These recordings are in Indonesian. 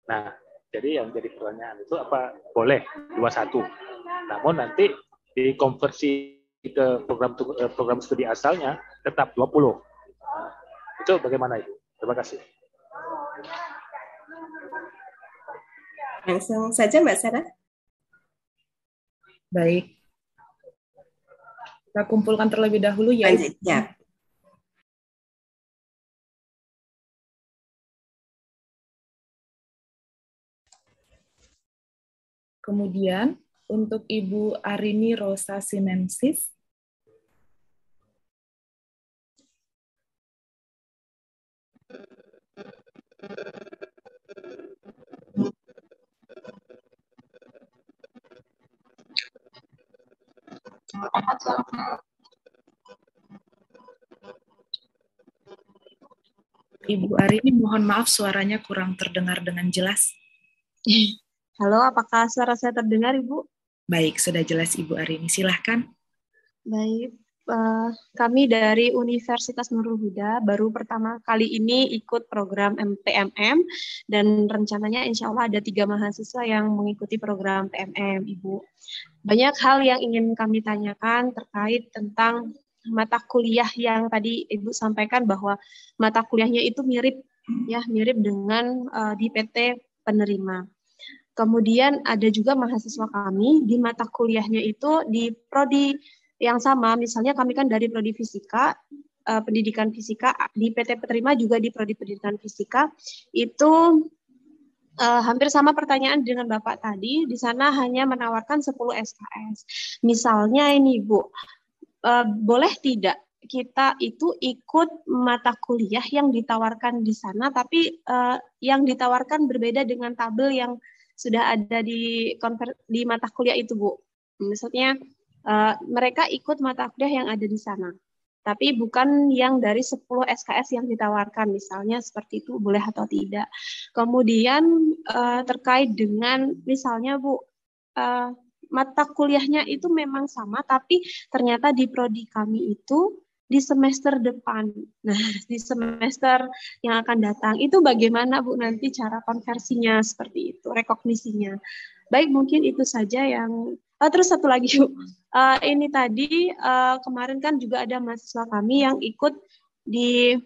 Nah, jadi yang jadi pertanyaan itu apa boleh 21. Namun nanti dikonversi ke program studi asalnya tetap 20. Nah, itu bagaimana Ibu? Terima kasih. Langsung saja Mbak Sarah. Baik. Kita kumpulkan terlebih dahulu ya. Lanjut, ya. Kemudian untuk Ibu Arini Rosa Sinensis. Ibu Arini, mohon maaf suaranya kurang terdengar dengan jelas. Halo, apakah suara saya terdengar, Ibu? Baik, sudah jelas Ibu Arini. Silahkan. Baik, kami dari Universitas Nurul Huda baru pertama kali ini ikut program PMM dan rencananya insya Allah ada 3 mahasiswa yang mengikuti program PMM, Ibu. Banyak hal yang ingin kami tanyakan terkait tentang mata kuliah yang tadi Ibu sampaikan bahwa mata kuliahnya itu mirip dengan di PT penerima. Kemudian ada juga mahasiswa kami di mata kuliahnya itu di prodi yang sama, misalnya kami kan dari prodi fisika, pendidikan fisika, di PT Penerima juga di prodi pendidikan fisika, itu hampir sama pertanyaan dengan Bapak tadi, di sana hanya menawarkan 10 SKS. Misalnya ini Bu, boleh tidak kita itu ikut mata kuliah yang ditawarkan di sana, tapi yang ditawarkan berbeda dengan tabel yang sudah ada di mata kuliah itu Bu. Maksudnya, mereka ikut mata kuliah yang ada di sana, tapi bukan yang dari 10 SKS yang ditawarkan, misalnya seperti itu boleh atau tidak. Kemudian terkait dengan misalnya Bu, mata kuliahnya itu memang sama, tapi ternyata di prodi kami itu di semester depan. Nah, di semester yang akan datang, itu bagaimana Bu nanti cara konversinya seperti itu, rekognisinya. Baik, mungkin itu saja yang... terus satu lagi Bu, ini tadi kemarin kan juga ada mahasiswa kami yang ikut di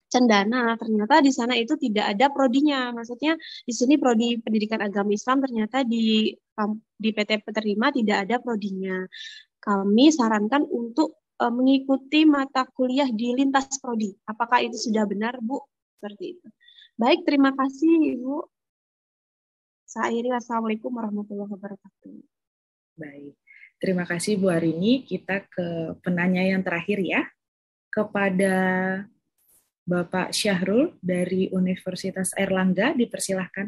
Cendana, ternyata di sana itu tidak ada prodinya. Maksudnya di sini prodi pendidikan agama Islam, ternyata di PT Penerima tidak ada prodinya. Kami sarankan untuk mengikuti mata kuliah di lintas prodi. Apakah itu sudah benar Bu? Seperti itu. Baik, terima kasih Ibu. Saya akhiri, wassalamualaikum warahmatullahi wabarakatuh. Baik, terima kasih Bu Arini. Kita ke penanya yang terakhir ya, kepada Bapak Syahrul dari Universitas Airlangga, dipersilahkan.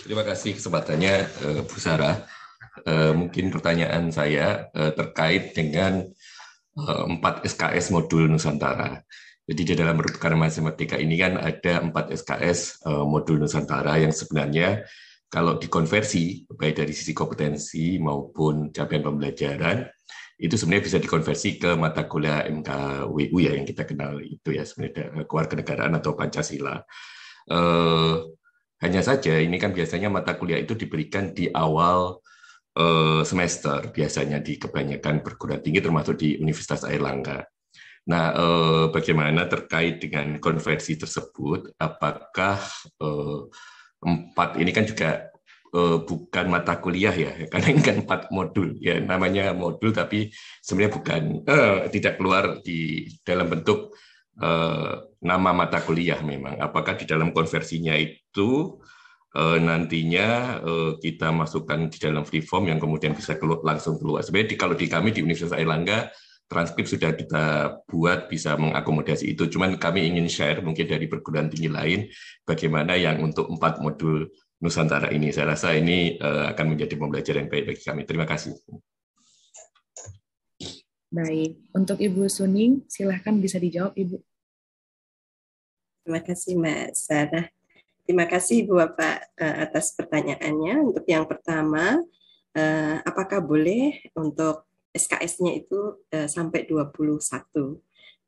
Terima kasih kesempatannya Bu Sarah. Mungkin pertanyaan saya terkait dengan 4 SKS modul Nusantara. Jadi di dalam perbekalan matematika ini kan ada 4 SKS modul Nusantara yang sebenarnya kalau dikonversi, baik dari sisi kompetensi maupun capaian pembelajaran, itu sebenarnya bisa dikonversi ke mata kuliah MKWU ya, yang kita kenal itu ya, sebenarnya kewarganegaraan atau Pancasila. Hanya saja ini kan biasanya mata kuliah itu diberikan di awal semester, biasanya di kebanyakan perguruan tinggi termasuk di Universitas Airlangga. Nah, bagaimana terkait dengan konversi tersebut? Apakah 4 ini kan juga bukan mata kuliah ya, karena ini kan 4 modul ya, namanya modul tapi sebenarnya bukan tidak keluar di dalam bentuk nama mata kuliah memang. Apakah di dalam konversinya itu nantinya kita masukkan di dalam free form yang kemudian bisa langsung keluar. Sebenarnya kalau di kami di Universitas Airlangga transkrip sudah kita buat bisa mengakomodasi itu. Cuman kami ingin share mungkin dari perguruan tinggi lain bagaimana yang untuk 4 modul Nusantara ini. Saya rasa ini akan menjadi pembelajaran yang baik bagi kami. Terima kasih. Baik, untuk Ibu Suning, silahkan bisa dijawab Ibu. Terima kasih Mbak Sarah. Terima kasih Ibu Bapak atas pertanyaannya. Untuk yang pertama, apakah boleh untuk SKS-nya itu sampai 21?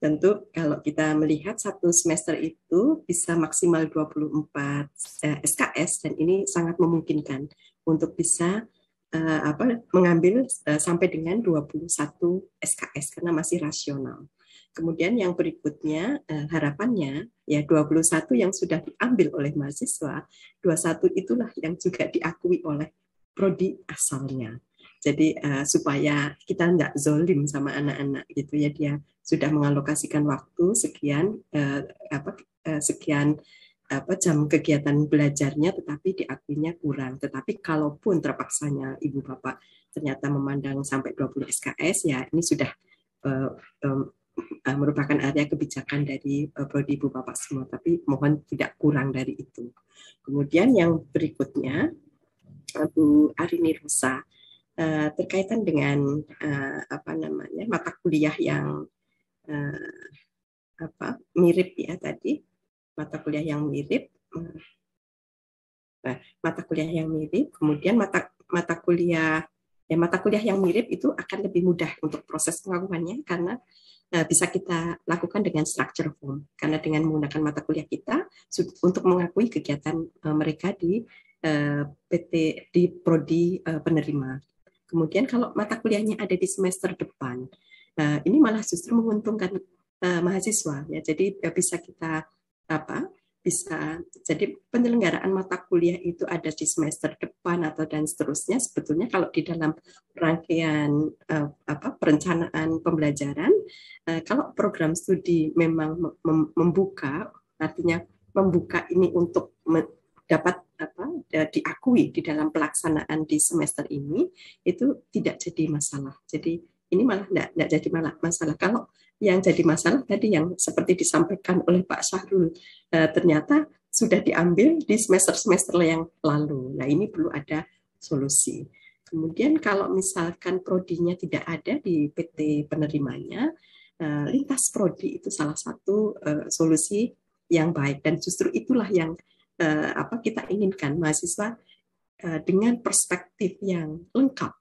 tentu kalau kita melihat satu semester itu bisa maksimal 24 SKS, dan ini sangat memungkinkan untuk bisa mengambil sampai dengan 21 SKS karena masih rasional. Kemudian yang berikutnya harapannya ya 21 yang sudah diambil oleh mahasiswa, 21 itulah yang juga diakui oleh prodi asalnya. Jadi supaya kita nggak zolim sama anak-anak gitu ya, dia sudah mengalokasikan waktu sekian jam kegiatan belajarnya, tetapi diakuinya kurang. Tetapi kalaupun terpaksanya ibu bapak ternyata memandang sampai 20 SKS, ya ini sudah merupakan area kebijakan dari prodi ibu bapak semua. Tapi mohon tidak kurang dari itu. Kemudian yang berikutnya, Bu Arini Rosa, terkaitan dengan mata kuliah yang mirip ya tadi, mata kuliah yang mirip, kemudian mata kuliah yang mirip itu akan lebih mudah untuk proses pengakuannya karena bisa kita lakukan dengan structure form, karena dengan menggunakan mata kuliah kita untuk mengakui kegiatan mereka di prodi penerima. Kemudian kalau mata kuliahnya ada di semester depan, ini malah justru menguntungkan mahasiswa ya. Jadi bisa kita jadi penyelenggaraan mata kuliah itu ada di semester depan dan seterusnya. Sebetulnya kalau di dalam rangkaian perencanaan pembelajaran, kalau program studi memang membuka, artinya membuka ini untuk dapat diakui di dalam pelaksanaan di semester ini, itu tidak jadi masalah. Jadi ini malah tidak jadi masalah. Kalau yang jadi masalah tadi yang seperti disampaikan oleh Pak Syahrul, ternyata sudah diambil di semester-semester yang lalu. Nah ini perlu ada solusi. Kemudian kalau misalkan prodinya tidak ada di PT penerimanya, lintas prodi itu salah satu solusi yang baik, dan justru itulah yang kita inginkan, mahasiswa dengan perspektif yang lengkap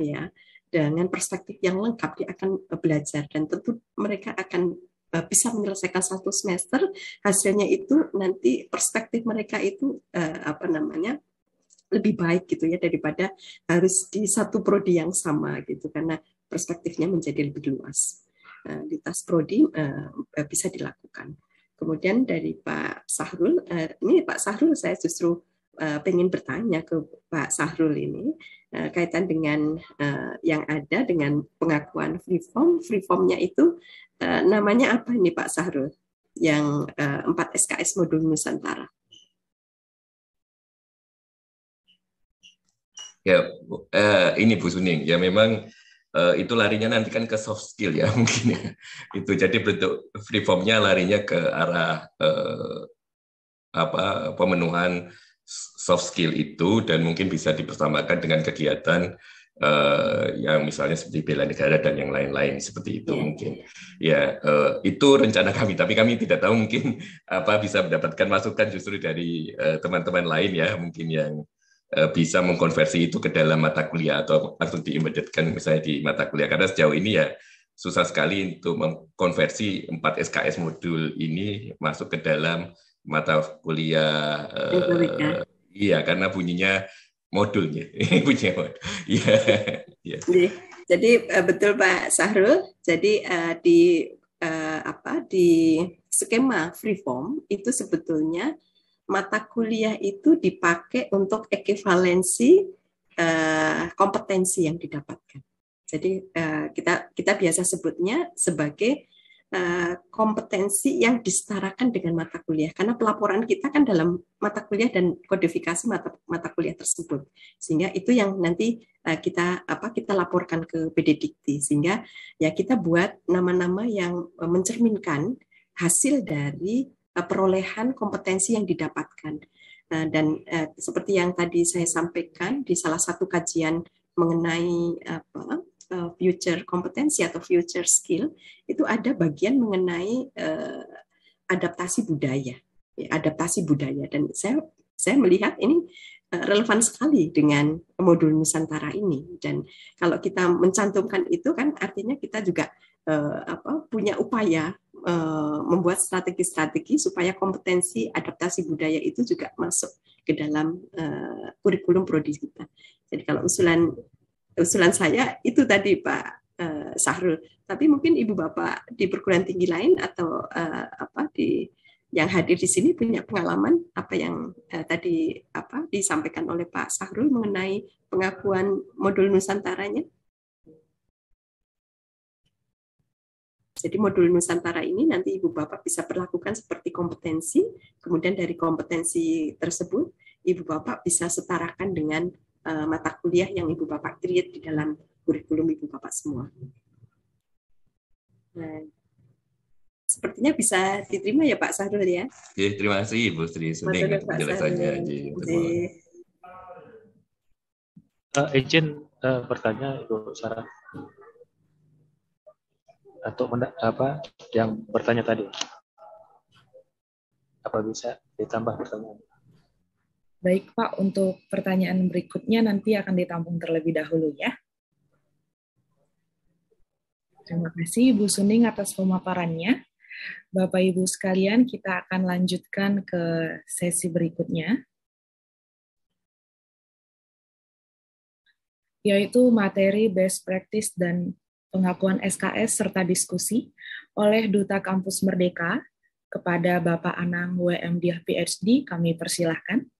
ya. Dengan perspektif yang lengkap dia akan belajar, dan tentu mereka akan bisa menyelesaikan satu semester, hasilnya itu nanti perspektif mereka itu lebih baik gitu ya, daripada harus di satu prodi yang sama gitu, karena perspektifnya menjadi lebih luas. Lintas prodi bisa dilakukan. Kemudian dari Pak Syahrul, ini Pak Syahrul saya justru pengen bertanya ke Pak Syahrul ini kaitan dengan yang ada dengan pengakuan free form-nya itu namanya apa nih Pak Syahrul? Yang 4 SKS modul Nusantara. Ya, ini Bu Suning, ya memang itu larinya nanti kan ke soft skill ya mungkin ya. Itu jadi bentuk free form-nya larinya ke arah pemenuhan soft skill itu, dan mungkin bisa dipersamakan dengan kegiatan yang misalnya seperti bela negara dan yang lain-lain seperti itu mungkin. Ya, itu rencana kami, tapi kami tidak tahu mungkin bisa mendapatkan masukan justru dari teman-teman lain ya, mungkin yang bisa mengkonversi itu ke dalam mata kuliah atau langsung di-embeddedkan misalnya di mata kuliah, karena sejauh ini ya susah sekali untuk mengkonversi 4 SKS modul ini masuk ke dalam mata kuliah. Iya, karena bunyinya modulnya. Bunyinya modul. Iya. Jadi betul Pak Syahrul. Jadi di skema freeform itu sebetulnya mata kuliah itu dipakai untuk ekivalensi kompetensi yang didapatkan. Jadi kita biasa sebutnya sebagai kompetensi yang disetarakan dengan mata kuliah, karena pelaporan kita kan dalam mata kuliah dan kodifikasi mata kuliah tersebut, sehingga itu yang nanti kita laporkan ke PD Dikti, sehingga ya kita buat nama-nama yang mencerminkan hasil dari perolehan kompetensi yang didapatkan. Dan seperti yang tadi saya sampaikan di salah satu kajian mengenai future kompetensi atau future skill, itu ada bagian mengenai adaptasi budaya, dan saya melihat ini relevan sekali dengan modul Nusantara ini. Dan kalau kita mencantumkan itu kan artinya kita juga punya upaya membuat strategi-strategi supaya kompetensi adaptasi budaya itu juga masuk ke dalam kurikulum prodi kita. Jadi kalau usulan saya itu tadi Pak Sahrul. Tapi mungkin Ibu Bapak di perguruan tinggi lain atau yang hadir di sini punya pengalaman apa yang tadi disampaikan oleh Pak Sahrul mengenai pengakuan modul Nusantaranya. Jadi modul Nusantara ini nanti Ibu Bapak bisa perlakukan seperti kompetensi, kemudian dari kompetensi tersebut Ibu Bapak bisa setarakan dengan mata kuliah yang Ibu Bapak create di dalam kurikulum Ibu Bapak semua. Nah, sepertinya bisa diterima ya Pak Sahrul ya. Oke, terima kasih Ibu Sri Suning atas penjelasannya. Izin bertanya Ibu Sarah. Untuk yang bertanya tadi, apa bisa ditambah pertanyaan? Baik Pak, untuk pertanyaan berikutnya nanti akan ditampung terlebih dahulu ya. Terima kasih Ibu Suning atas pemaparannya. Bapak Ibu sekalian, kita akan lanjutkan ke sesi berikutnya, yaitu materi best practice dan pengakuan SKS serta diskusi oleh Duta Kampus Merdeka kepada Bapak Anang WM Diah PhD, kami persilahkan.